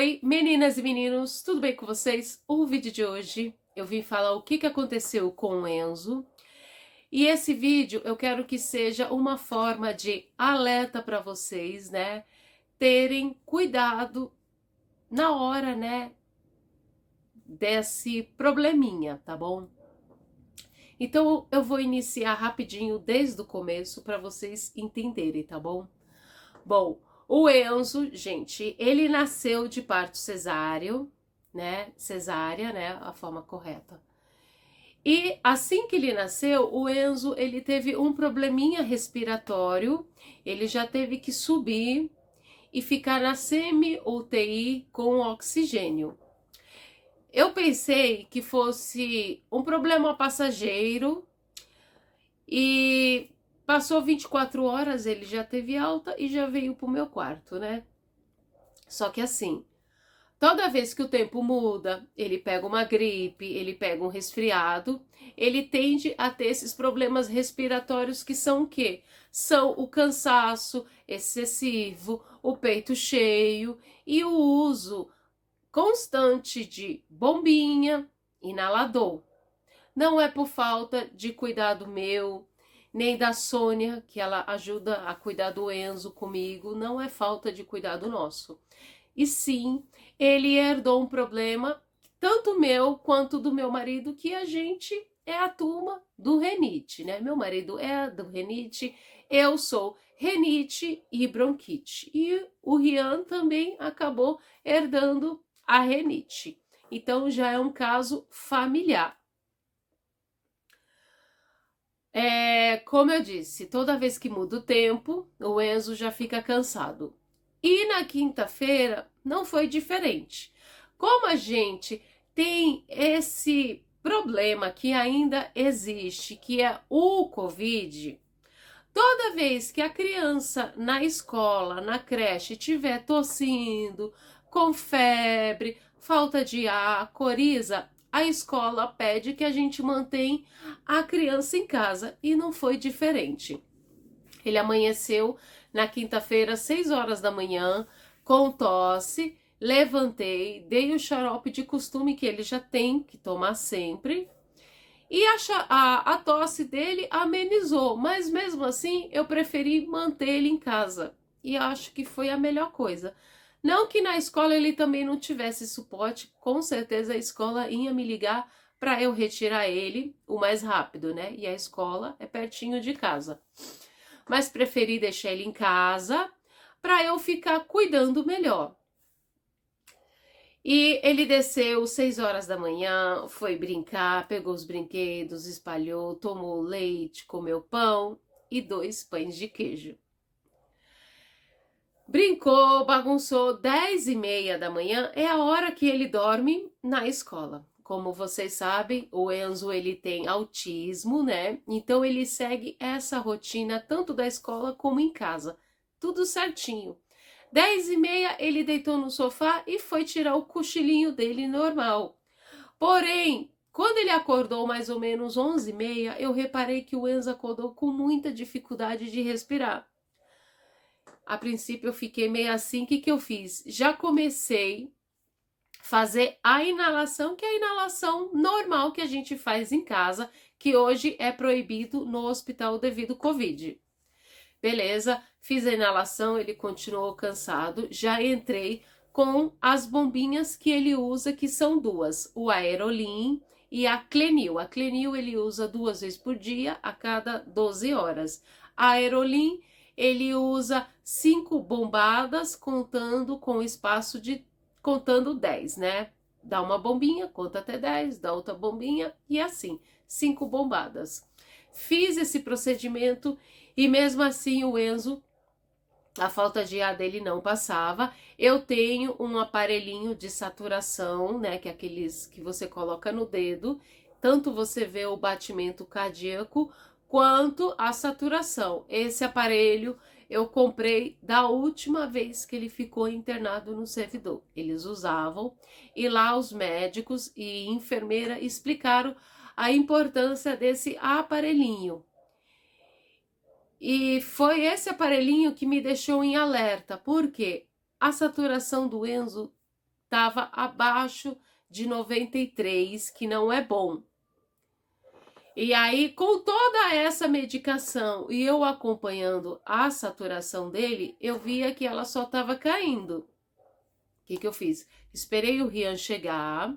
Oi, meninas e meninos, tudo bem com vocês? O vídeo de hoje eu vim falar o que aconteceu com o Enzo. E esse vídeo eu quero que seja uma forma de alerta para vocês, né? Terem cuidado na hora, né? Desse probleminha, tá bom? Então eu vou iniciar rapidinho desde o começo para vocês entenderem, tá bom? Bom, o Enzo, gente, ele nasceu de parto cesáreo, né? Cesárea, né? A forma correta. E assim que ele nasceu, o Enzo, ele teve um probleminha respiratório, ele já teve que subir e ficar na semi-UTI com oxigênio. Eu pensei que fosse um problema passageiro e passou 24 horas, ele já teve alta e já veio pro meu quarto, né? Só que assim, toda vez que o tempo muda, ele pega uma gripe, ele pega um resfriado, ele tende a ter esses problemas respiratórios que são o quê? São o cansaço excessivo, o peito cheio e o uso constante de bombinha, inalador. Não é por falta de cuidado meu, nem da Sônia, que ela ajuda a cuidar do Enzo comigo, não é falta de cuidado nosso. E sim, ele herdou um problema, tanto meu quanto do meu marido, que a gente é a turma do renite, né? Meu marido é do renite, eu sou renite e bronquite. E o Rian também acabou herdando a renite. Então já é um caso familiar. Como eu disse, toda vez que muda o tempo, o Enzo já fica cansado. E na quinta-feira não foi diferente. Como a gente tem esse problema que ainda existe, que é o Covid, toda vez que a criança na escola, na creche, estiver tossindo, com febre, falta de ar, coriza, a escola pede que a gente mantenha a criança em casa e não foi diferente. Ele amanheceu na quinta-feira, 6 horas da manhã, com tosse, levantei, dei o xarope de costume que ele já tem que tomar sempre, e a tosse dele amenizou, mas mesmo assim eu preferi manter ele em casa. E acho que foi a melhor coisa. Não que na escola ele também não tivesse suporte, com certeza a escola ia me ligar para eu retirar ele o mais rápido, né? E a escola é pertinho de casa. Mas preferi deixar ele em casa para eu ficar cuidando melhor. E ele desceu 6 horas da manhã, foi brincar, pegou os brinquedos, espalhou, tomou leite, comeu pão e 2 pães de queijo. Brincou, bagunçou, 10h30 da manhã é a hora que ele dorme na escola. Como vocês sabem, o Enzo ele tem autismo, né? Então ele segue essa rotina tanto da escola como em casa. Tudo certinho. 10h30 ele deitou no sofá e foi tirar o cochilinho dele normal. Porém, quando ele acordou mais ou menos 11h30, eu reparei que o Enzo acordou com muita dificuldade de respirar. A princípio eu fiquei meio assim, o que eu fiz? Já comecei a fazer a inalação, que é a inalação normal que a gente faz em casa, que hoje é proibido no hospital devido ao Covid. Beleza, fiz a inalação, ele continuou cansado, já entrei com as bombinhas que ele usa, que são 2, o Aerolim e a Clenil. A Clenil ele usa 2 vezes por dia, a cada 12 horas. A Aerolim ele usa 5 bombadas, contando com espaço de, contando 10, né? Dá uma bombinha, conta até 10, dá outra bombinha e assim, 5 bombadas. Fiz esse procedimento e mesmo assim o Enzo, a falta de ar dele não passava. Eu tenho um aparelhinho de saturação, né, que é aqueles que você coloca no dedo, tanto você vê o batimento cardíaco quanto a saturação. Esse aparelho eu comprei da última vez que ele ficou internado no servidor. Eles usavam e lá os médicos e enfermeira explicaram a importância desse aparelhinho. E foi esse aparelhinho que me deixou em alerta, porque a saturação do Enzo estava abaixo de 93, que não é bom. E aí, com toda essa medicação e eu acompanhando a saturação dele, eu via que ela só estava caindo. O que eu fiz? Esperei o Rian chegar,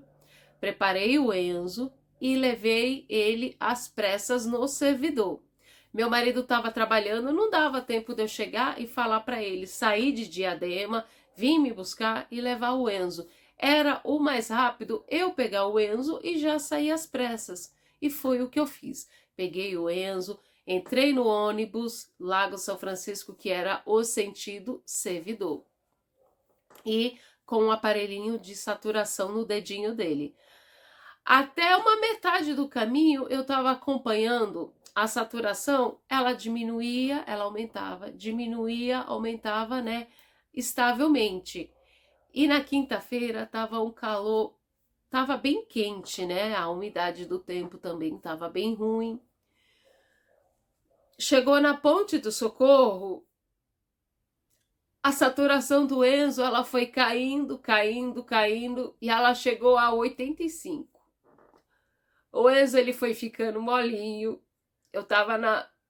preparei o Enzo e levei ele às pressas no servidor. Meu marido estava trabalhando, não dava tempo de eu chegar e falar para ele sair de Diadema, vir me buscar e levar o Enzo. Era o mais rápido eu pegar o Enzo e já sair às pressas. E foi o que eu fiz. Peguei o Enzo, entrei no ônibus Lago São Francisco, que era o sentido servidor. E com um aparelhinho de saturação no dedinho dele. Até uma metade do caminho eu estava acompanhando a saturação, ela diminuía, ela aumentava, diminuía, aumentava, né, estavelmente. E na quinta-feira estava um calor, estava bem quente, né, a umidade do tempo também estava bem ruim. Chegou na Ponte do Socorro, a saturação do Enzo, ela foi caindo, caindo, caindo, e ela chegou a 85. O Enzo, ele foi ficando molinho. Eu tava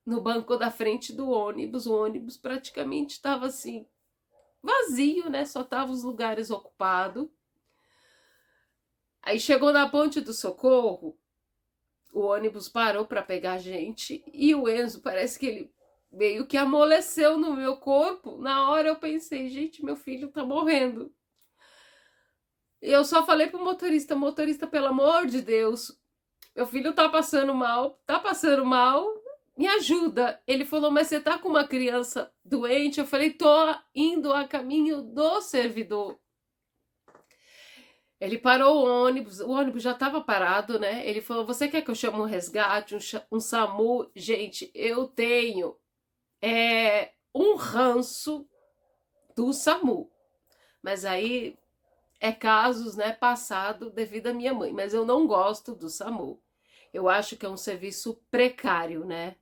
no banco da frente do ônibus, o ônibus praticamente estava assim, vazio, né? Só tava os lugares ocupados. Aí chegou na Ponte do Socorro, o ônibus parou para pegar a gente e o Enzo parece que ele meio que amoleceu no meu corpo. Na hora eu pensei, gente, meu filho tá morrendo. E eu só falei pro motorista, pelo amor de Deus, meu filho tá passando mal, me ajuda. Ele falou, mas você tá com uma criança doente? Eu falei, tô indo a caminho do servidor. Ele parou o ônibus já estava parado, né? Ele falou, você quer que eu chame um resgate, um SAMU? Gente, eu tenho um ranço do SAMU. Mas aí é casos, né, passado devido à minha mãe. Mas eu não gosto do SAMU. Eu acho que é um serviço precário, né?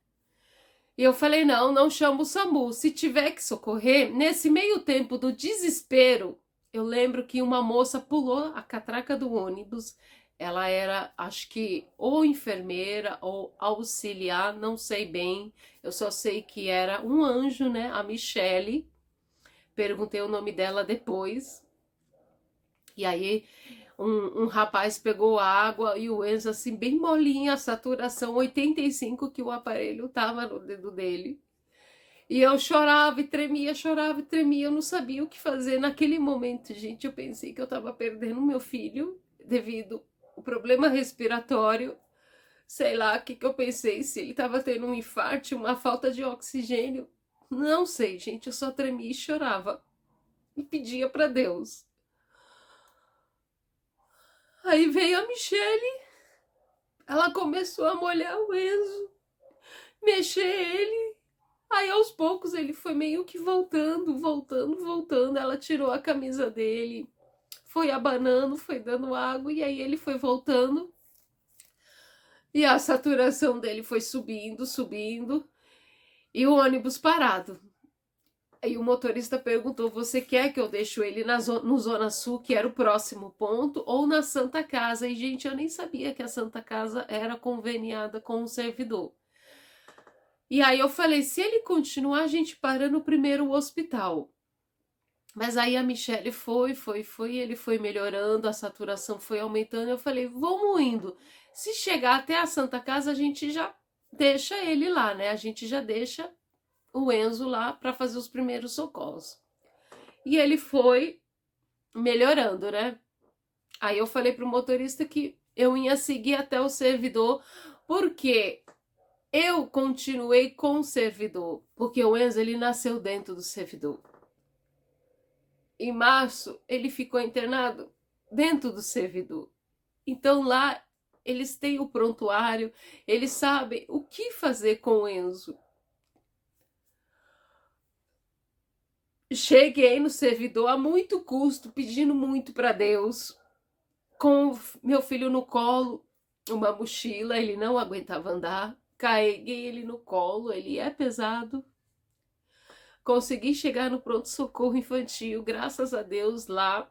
E eu falei, não chamo o SAMU. Se tiver que socorrer, nesse meio tempo do desespero, eu lembro que uma moça pulou a catraca do ônibus. Ela era, acho que, ou enfermeira ou auxiliar, não sei bem. Eu só sei que era um anjo, né? A Michele. Perguntei o nome dela depois. E aí um rapaz pegou água e o Enzo assim bem molinho, a saturação 85 que o aparelho tava no dedo dele. E eu chorava e tremia, eu não sabia o que fazer naquele momento, gente. Eu pensei que eu tava perdendo meu filho devido ao problema respiratório. Sei lá o que eu pensei, se ele tava tendo um infarto, uma falta de oxigênio. Não sei, gente, eu só tremia e chorava e pedia para Deus. Aí veio a Michele, ela começou a molhar o Enzo, mexer ele. Aí aos poucos ele foi meio que voltando. Ela tirou a camisa dele, foi abanando, foi dando água e aí ele foi voltando. E a saturação dele foi subindo e o ônibus parado. Aí o motorista perguntou, você quer que eu deixe ele no Zona Sul, que era o próximo ponto, ou na Santa Casa? E, gente, eu nem sabia que a Santa Casa era conveniada com o servidor. E aí eu falei, se ele continuar, a gente para no primeiro hospital. Mas aí a Michele foi, ele foi melhorando, a saturação foi aumentando. Eu falei, vamos indo. Se chegar até a Santa Casa, a gente já deixa ele lá, né? A gente já deixa o Enzo lá para fazer os primeiros socorros. E ele foi melhorando, né? Aí eu falei pro motorista que eu ia seguir até o servidor, porque eu continuei com o servidor, porque o Enzo, ele nasceu dentro do servidor. Em março, ele ficou internado dentro do servidor. Então lá eles têm o prontuário, eles sabem o que fazer com o Enzo. Cheguei no servidor a muito custo, pedindo muito para Deus, com meu filho no colo, uma mochila, ele não aguentava andar, carreguei ele no colo, ele é pesado. Consegui chegar no pronto-socorro infantil, graças a Deus, lá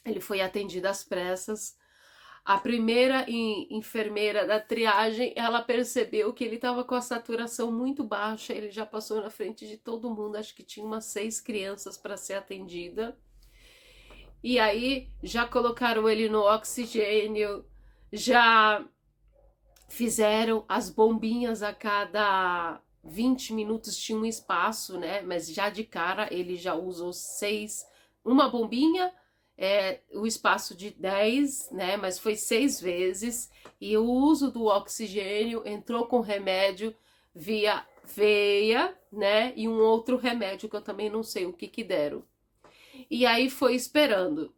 Ele foi atendido às pressas. A primeira enfermeira da triagem, ela percebeu que ele estava com a saturação muito baixa, ele já passou na frente de todo mundo, acho que tinha umas 6 crianças para ser atendida. E aí já colocaram ele no oxigênio, já fizeram as bombinhas a cada 20 minutos, tinha um espaço, né? Mas já de cara ele já usou 6, uma bombinha, o espaço de 10, né? Mas foi 6 vezes. E o uso do oxigênio entrou com remédio via veia, né? E um outro remédio que eu também não sei o que que deram. E aí foi esperando.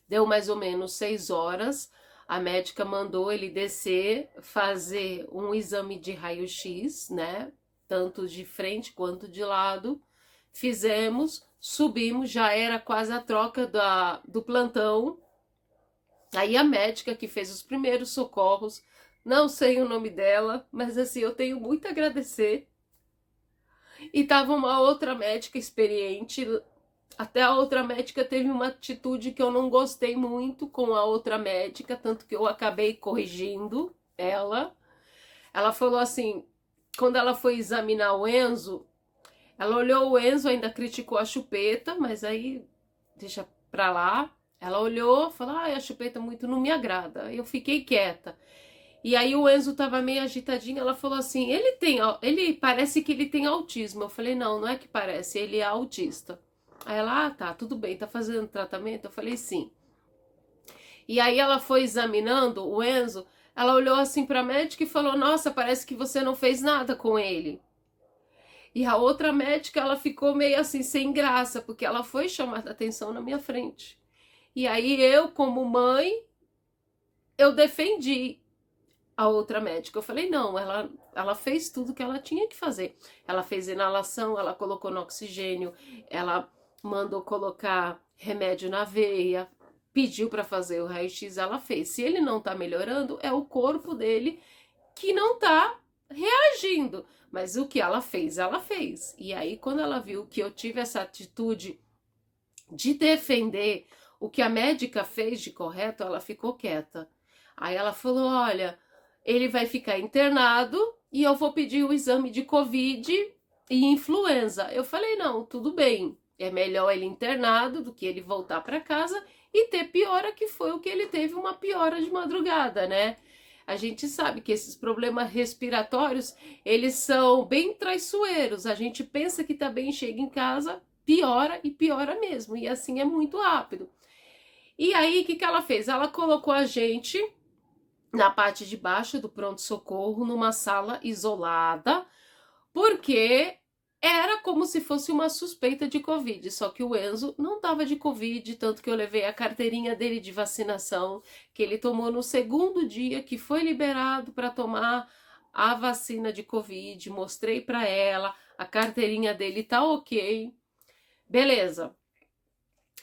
Deu mais ou menos 6 horas. A médica mandou ele descer, fazer um exame de raio-x, né? Tanto de frente quanto de lado. Fizemos, subimos, já era quase a troca do plantão. Aí a médica que fez os primeiros socorros, não sei o nome dela, mas assim, eu tenho muito a agradecer. E tava uma outra médica experiente. Até a outra médica teve uma atitude que eu não gostei muito com a outra médica, tanto que eu acabei corrigindo ela. Ela falou assim, quando ela foi examinar o Enzo, ela olhou o Enzo, ainda criticou a chupeta, mas aí deixa pra lá. Ela olhou, falou, a chupeta muito não me agrada. Eu fiquei quieta. E aí o Enzo tava meio agitadinho, ela falou assim, ele parece que ele tem autismo. Eu falei, não, não é que parece, ele é autista. Aí ela, tá, tudo bem, tá fazendo tratamento? Eu falei, sim. E aí ela foi examinando o Enzo, ela olhou assim pra médica e falou, nossa, parece que você não fez nada com ele. E a outra médica, ela ficou meio assim, sem graça, porque ela foi chamar a atenção na minha frente. E aí eu, como mãe, eu defendi a outra médica. Eu falei, não, ela fez tudo que ela tinha que fazer. Ela fez inalação, ela colocou no oxigênio, ela mandou colocar remédio na veia, pediu para fazer o raio-x, ela fez. Se ele não tá melhorando, é o corpo dele que não tá reagindo. Mas o que ela fez, ela fez. E aí, quando ela viu que eu tive essa atitude de defender o que a médica fez de correto, ela ficou quieta. Aí ela falou, olha, ele vai ficar internado e eu vou pedir o exame de Covid e influenza. Eu falei, não, tudo bem. É melhor ele internado do que ele voltar para casa e ter piora, que foi o que ele teve, uma piora de madrugada, né? A gente sabe que esses problemas respiratórios, eles são bem traiçoeiros. A gente pensa que tá bem, chega em casa, piora e piora mesmo. E assim é muito rápido. E aí, o que ela fez? Ela colocou a gente na parte de baixo do pronto-socorro, numa sala isolada, porque era como se fosse uma suspeita de Covid, só que o Enzo não estava de Covid, tanto que eu levei a carteirinha dele de vacinação, que ele tomou no segundo dia que foi liberado para tomar a vacina de Covid, mostrei para ela, a carteirinha dele tá ok, beleza.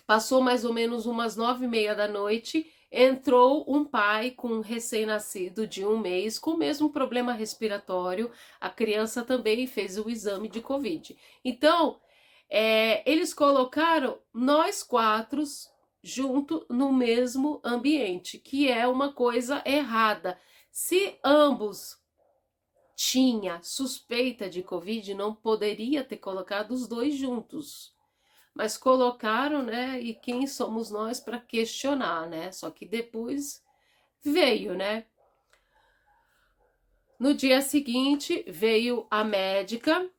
Passou mais ou menos umas 9h30 da noite, entrou um pai com um recém-nascido de 1 mês com o mesmo problema respiratório. A criança também fez o exame de Covid. Então, eles colocaram nós 4 junto no mesmo ambiente, que é uma coisa errada. Se ambos tinha suspeita de Covid, não poderia ter colocado os 2 juntos. Mas colocaram, né? E quem somos nós para questionar, né? Só que depois veio, né? No dia seguinte veio a médica,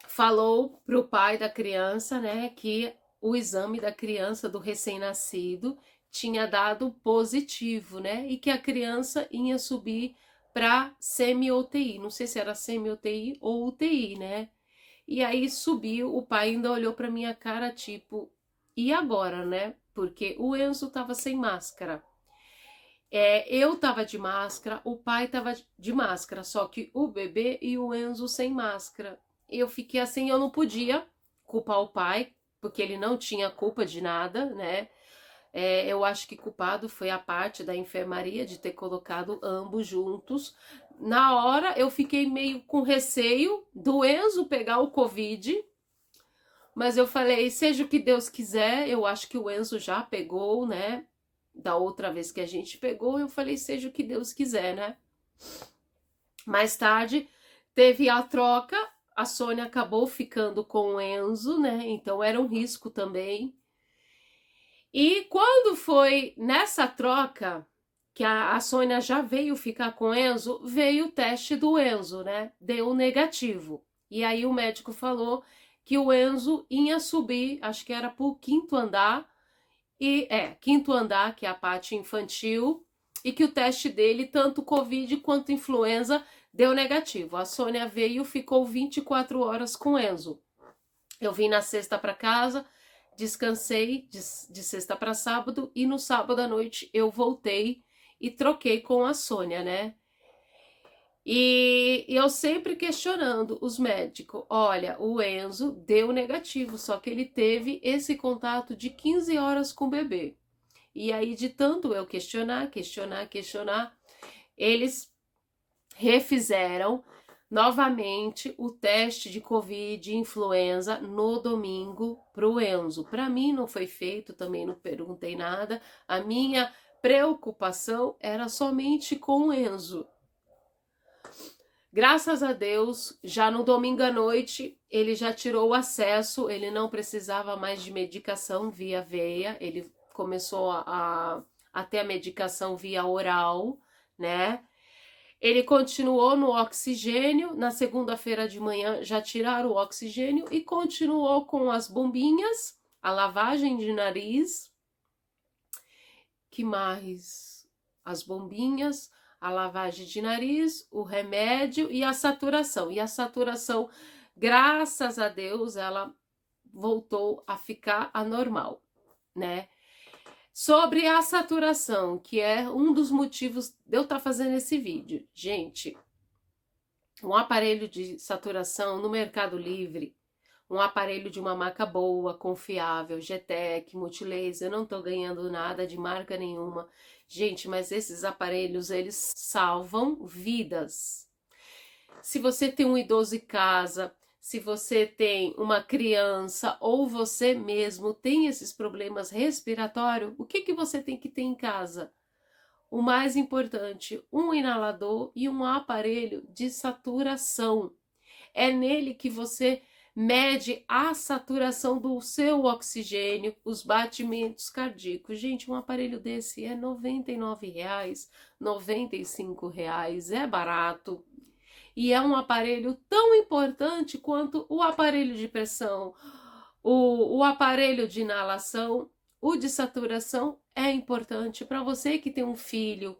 falou pro pai da criança, né? Que o exame da criança, do recém-nascido, tinha dado positivo, né? E que a criança ia subir para semi-UTI. Não sei se era semi-UTI ou UTI, né? E aí subiu, o pai ainda olhou pra minha cara, tipo, e agora, né? Porque o Enzo tava sem máscara. Eu tava de máscara, o pai tava de máscara, só que o bebê e o Enzo sem máscara. Eu fiquei assim, eu não podia culpar o pai, porque ele não tinha culpa de nada, né? Eu acho que culpado foi a parte da enfermaria de ter colocado ambos juntos. Na hora eu fiquei meio com receio do Enzo pegar o Covid, Mas eu falei, seja o que Deus quiser, eu acho que o Enzo já pegou, né? Da outra vez que a gente pegou, eu falei, seja o que Deus quiser, né? Mais tarde, teve a troca, a Sônia acabou ficando com o Enzo, né? Então era um risco também. E quando foi nessa troca, que a Sônia já veio ficar com o Enzo, veio o teste do Enzo, né? Deu negativo. E aí o médico falou que o Enzo ia subir, acho que era pro quinto andar, quinto andar, que é a parte infantil, e que o teste dele, tanto Covid quanto influenza, deu negativo. A Sônia veio e ficou 24 horas com o Enzo. Eu vim na sexta para casa, descansei de sexta para sábado e no sábado à noite eu voltei e troquei com a Sônia, né? E eu sempre questionando os médicos, olha, o Enzo deu negativo, só que ele teve esse contato de 15 horas com o bebê. E aí, de tanto eu questionar, eles refizeram novamente o teste de Covid e influenza no domingo para o Enzo. Para mim não foi feito, também não perguntei nada. A minha preocupação era somente com o Enzo. Graças a Deus, já no domingo à noite, ele já tirou o acesso, ele não precisava mais de medicação via veia, ele começou a ter a medicação via oral, né? Ele continuou no oxigênio, na segunda-feira de manhã já tiraram o oxigênio e continuou com as bombinhas, a lavagem de nariz, que mais? As bombinhas, a lavagem de nariz, o remédio e a saturação. E a saturação, graças a Deus, ela voltou a ficar anormal, né? Sobre a saturação, que é um dos motivos de eu estar fazendo esse vídeo. Gente, um aparelho de saturação no Mercado Livre, um aparelho de uma marca boa, confiável, Getec, Multilaser, eu não tô ganhando nada de marca nenhuma. Gente, mas esses aparelhos, eles salvam vidas. Se você tem um idoso em casa, se você tem uma criança ou você mesmo tem esses problemas respiratórios, o que você tem que ter em casa? O mais importante, um inalador e um aparelho de saturação. É nele que você mede a saturação do seu oxigênio, os batimentos cardíacos. Gente, um aparelho desse é R$ 99,00, R$ 95,00, é barato. E é um aparelho tão importante quanto o aparelho de pressão, o aparelho de inalação, o de saturação é importante para você que tem um filho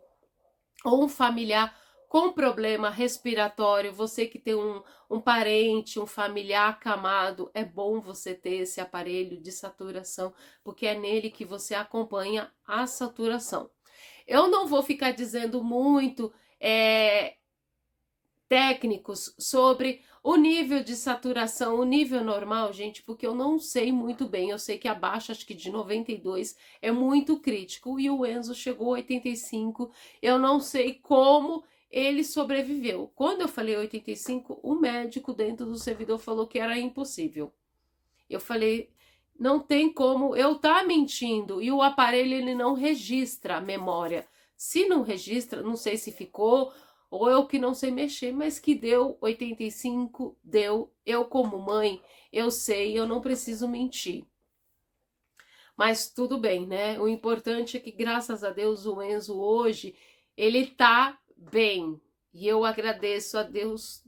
ou um familiar com problema respiratório, você que tem um parente, um familiar acamado, é bom você ter esse aparelho de saturação, porque é nele que você acompanha a saturação. Eu não vou ficar dizendo muito técnicos sobre o nível de saturação, o nível normal, gente, porque eu não sei muito bem. Eu sei que abaixo, acho que de 92 é muito crítico e o Enzo chegou a 85. Eu não sei como ele sobreviveu. Quando eu falei 85, o médico dentro do servidor falou que era impossível. Eu falei, não tem como eu tá mentindo e o aparelho ele não registra a memória. Se não registra, não sei se ficou ou eu que não sei mexer, mas que deu 85, deu. Eu como mãe, eu sei, eu não preciso mentir. Mas tudo bem, né? O importante é que graças a Deus o Enzo hoje, ele tá bem. E eu agradeço a Deus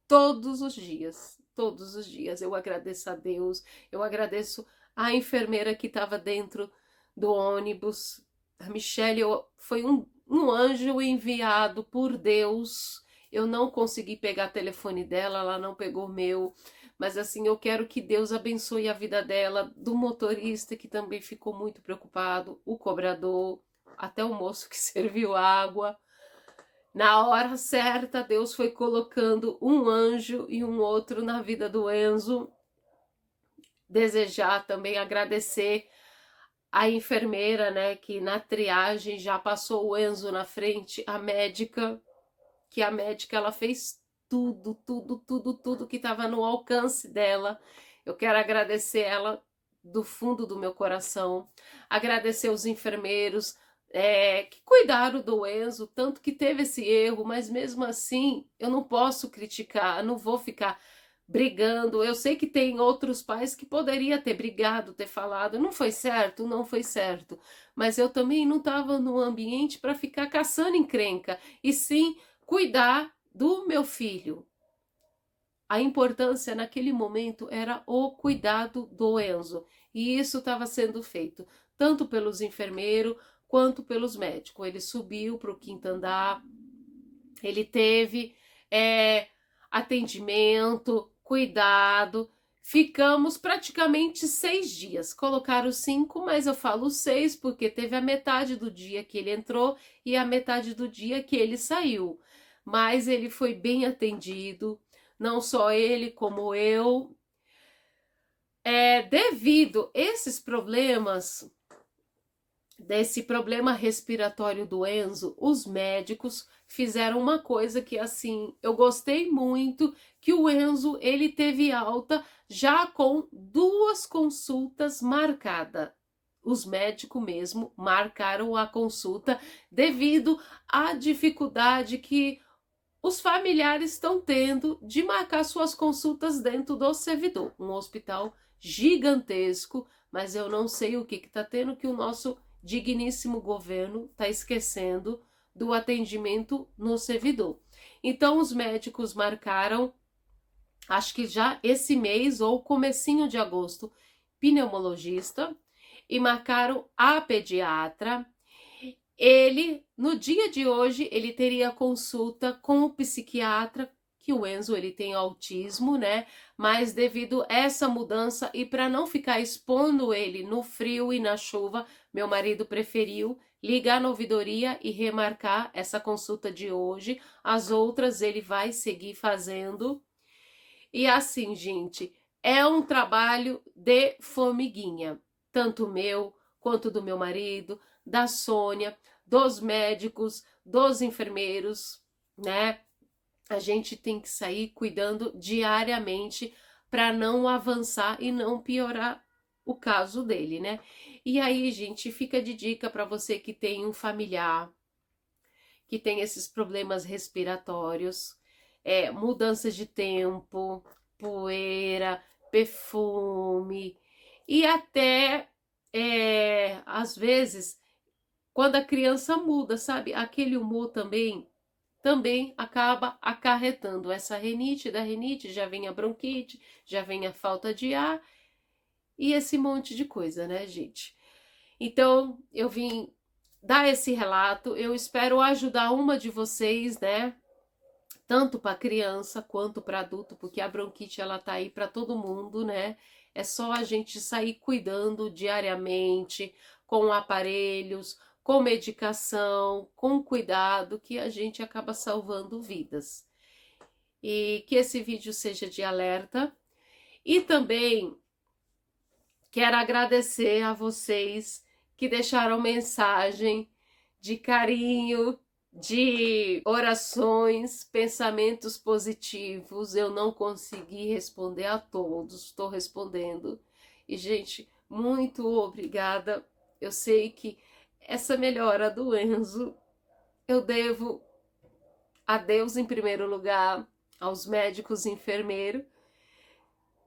todos os dias. Todos os dias eu agradeço a Deus. Eu agradeço a enfermeira que estava dentro do ônibus. A Michelle foi um anjo enviado por Deus. Eu não consegui pegar o telefone dela, ela não pegou o meu. Mas assim, eu quero que Deus abençoe a vida dela, do motorista que também ficou muito preocupado, o cobrador, até o moço que serviu água. Na hora certa, Deus foi colocando um anjo e um outro na vida do Enzo. Desejar também agradecer a enfermeira, né, que na triagem já passou o Enzo na frente, a médica, que a médica ela fez tudo que estava no alcance dela. Eu quero agradecer ela do fundo do meu coração, agradecer os enfermeiros que cuidaram do Enzo, tanto que teve esse erro, mas mesmo assim eu não posso criticar, não vou ficar brigando. Eu sei que tem outros pais que poderia ter brigado, ter falado, não foi certo, não foi certo, mas eu também não estava no ambiente para ficar caçando encrenca, e sim cuidar do meu filho. A importância naquele momento era o cuidado do Enzo. E isso estava sendo feito tanto pelos enfermeiros quanto pelos médicos. Ele subiu para o quinto andar, ele teve atendimento, cuidado. Ficamos praticamente 6 dias. Colocaram 5, mas eu falo 6 porque teve a metade do dia que ele entrou e a metade do dia que ele saiu. Mas ele foi bem atendido, não só ele como eu. Devido a esses problemas, desse problema respiratório do Enzo, os médicos fizeram uma coisa que assim, eu gostei muito, que o Enzo ele teve alta já com 2 consultas marcadas. Os médicos mesmo marcaram a consulta devido à dificuldade que os familiares estão tendo de marcar suas consultas dentro do servidor. Um hospital gigantesco, mas eu não sei o que está tendo, que o nosso digníssimo governo está esquecendo do atendimento no servidor. Então os médicos marcaram, acho que já esse mês ou comecinho de agosto, pneumologista, e marcaram a pediatra. Ele, no dia de hoje, ele teria consulta com o psiquiatra, que o Enzo ele tem autismo, né? Mas devido a essa mudança e para não ficar expondo ele no frio e na chuva, meu marido preferiu ligar na ouvidoria e remarcar essa consulta de hoje. As outras ele vai seguir fazendo. E assim, gente, é um trabalho de formiguinha, tanto meu quanto do meu marido, da Sônia, dos médicos, dos enfermeiros, né? A gente tem que sair cuidando diariamente para não avançar e não piorar o caso dele, né? E aí, gente, fica de dica para você que tem um familiar que tem esses problemas respiratórios, mudanças de tempo, poeira, perfume e até às vezes quando a criança muda, sabe? Aquele humor também acaba acarretando essa rinite, da rinite já vem a bronquite, já vem a falta de ar e esse monte de coisa, né, gente? Então, eu vim dar esse relato, eu espero ajudar uma de vocês, né? Tanto para criança quanto para adulto, porque a bronquite ela tá aí para todo mundo, né? É só a gente sair cuidando diariamente, com aparelhos, com medicação, com cuidado, que a gente acaba salvando vidas. E que esse vídeo seja de alerta. E também quero agradecer a vocês que deixaram mensagem de carinho, de orações, pensamentos positivos. Eu não consegui responder a todos, estou respondendo. E, gente, muito obrigada. Eu sei que essa melhora do Enzo eu devo a Deus em primeiro lugar, aos médicos e enfermeiros,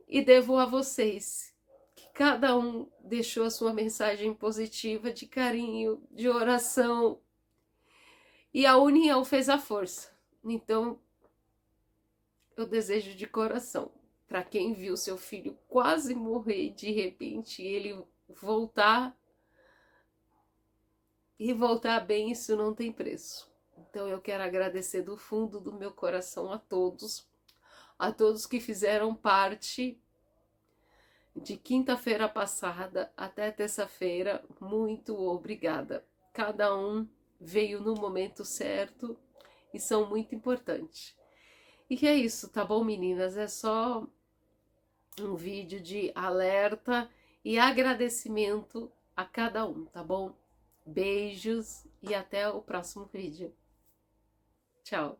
e devo a vocês, que cada um deixou a sua mensagem positiva, de carinho, de oração, e a união fez a força. Então, eu desejo de coração, para quem viu seu filho quase morrer, de repente ele voltar, e voltar bem, isso não tem preço. Então eu quero agradecer do fundo do meu coração a todos que fizeram parte de quinta-feira passada até terça-feira. Muito obrigada. Cada um veio no momento certo e são muito importantes. E é isso, tá bom, meninas? É só um vídeo de alerta e agradecimento a cada um, tá bom? Beijos e até o próximo vídeo. Tchau!